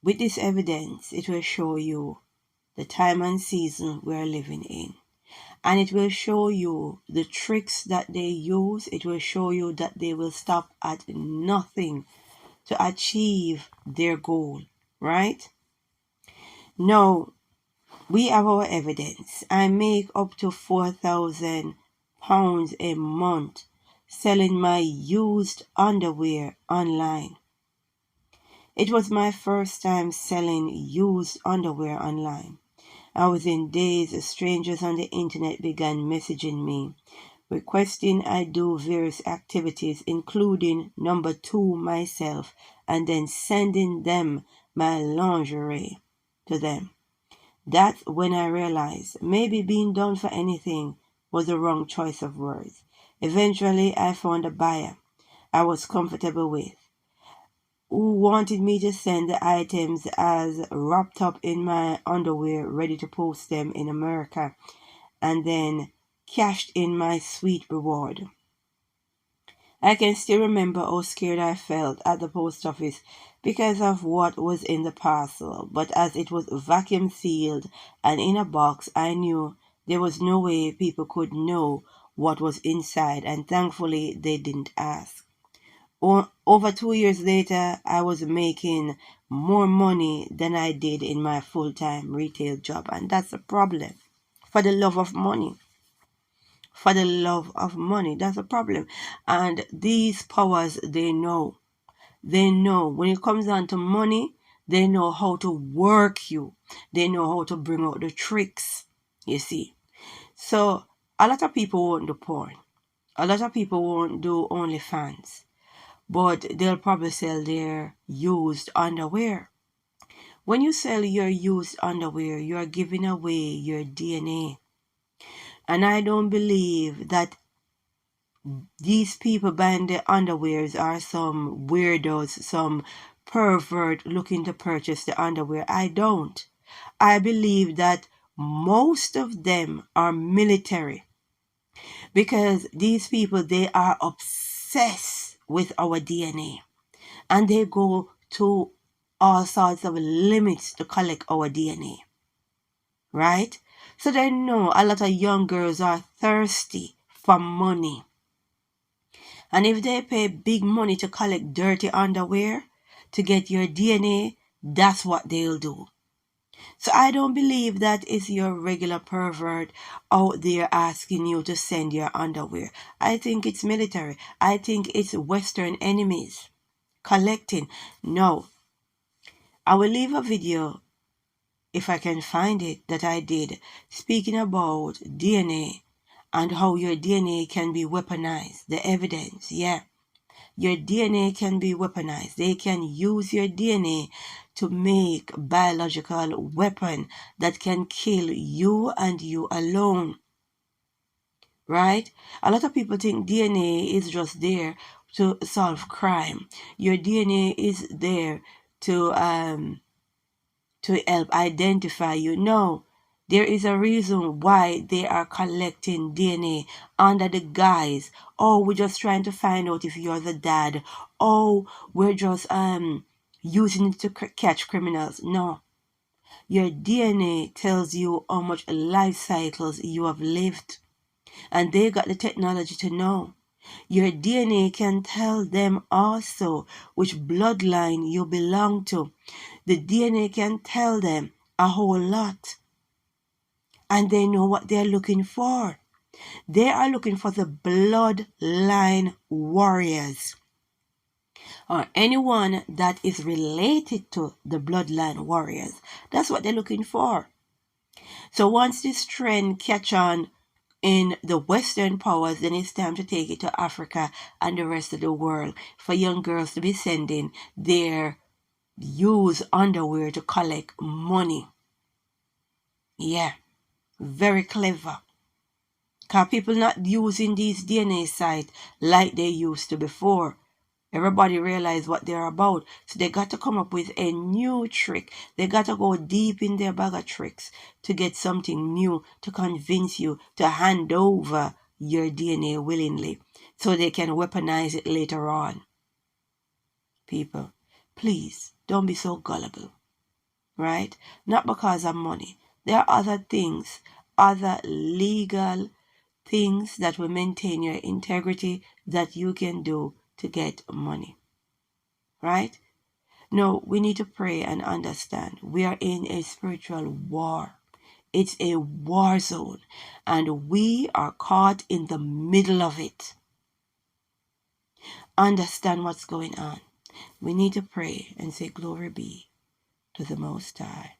With this evidence, it will show you the time and season we're living in. And it will show you the tricks that they use. It will show you that they will stop at nothing to achieve their goal, right? Now, we have our evidence. I make up to £4,000 a month selling my used underwear online. It was my first time selling used underwear online. And within days, strangers on the internet began messaging me, requesting I do various activities, including number 2 myself, and then sending them my lingerie to them. That's when I realized maybe being done for anything was the wrong choice of words. Eventually, I found a buyer I was comfortable with, who wanted me to send the items as wrapped up in my underwear, ready to post them in America, and then cashed in my sweet reward. I can still remember how scared I felt at the post office because of what was in the parcel, but as it was vacuum sealed and in a box, I knew there was no way people could know what was inside, and thankfully they didn't ask. Over 2 years later, I was making more money than I did in my full-time retail job. And that's a problem. For the love of money. For the love of money. That's a problem. And these powers, they know. They know. When it comes down to money, they know how to work you. They know how to bring out the tricks. You see. So, a lot of people won't do porn. A lot of people won't do OnlyFans. But they'll probably sell their used underwear. When you sell your used underwear, you're giving away your DNA. And I don't believe that these people buying the underwears are some weirdos, some pervert looking to purchase the underwear. I don't. I believe that most of them are military. Because these people, they are obsessed with our DNA. And they go to all sorts of limits to collect our DNA. Right? So they know a lot of young girls are thirsty for money. And if they pay big money to collect dirty underwear to get your DNA, that's what they'll do. So I don't believe that is your regular pervert out there asking you to send your underwear. I think it's military. I think it's Western enemies collecting. No. I will leave a video, if I can find it, that I did speaking about DNA and how your DNA can be weaponized. The evidence, yeah. Your DNA can be weaponized. They can use your DNA to make biological weapon that can kill you and you alone. Right? A lot of people think DNA is just there to solve crime. Your DNA is there to help identify you. No, there is a reason why they are collecting DNA under the guise, oh, we're just trying to find out if you're the dad. Oh, we're just using it to catch criminals. No. Your DNA tells you how much life cycles you have lived. And they got the technology to know. Your DNA can tell them also which bloodline you belong to. The DNA can tell them a whole lot. And they know what they're looking for. They are looking for the bloodline warriors, or anyone that is related to the bloodline warriors. That's what they're looking for. So once this trend catch on in the Western powers, then it's time to take it to Africa and the rest of the world for young girls to be sending their used underwear to collect money. Yeah, very clever. Because people not using these DNA sites like they used to before. Everybody realize what they're about. So they got to come up with a new trick. They got to go deep in their bag of tricks to get something new to convince you to hand over your DNA willingly so they can weaponize it later on. People, please don't be so gullible. right? Not because of money. There are other things, other legal things that will maintain your integrity that you can do to get money, right? No, we need to pray and understand we are in a spiritual war. It's a war zone, and we are caught in the middle of it. Understand what's going on. We need to pray and say, Glory be to the Most High.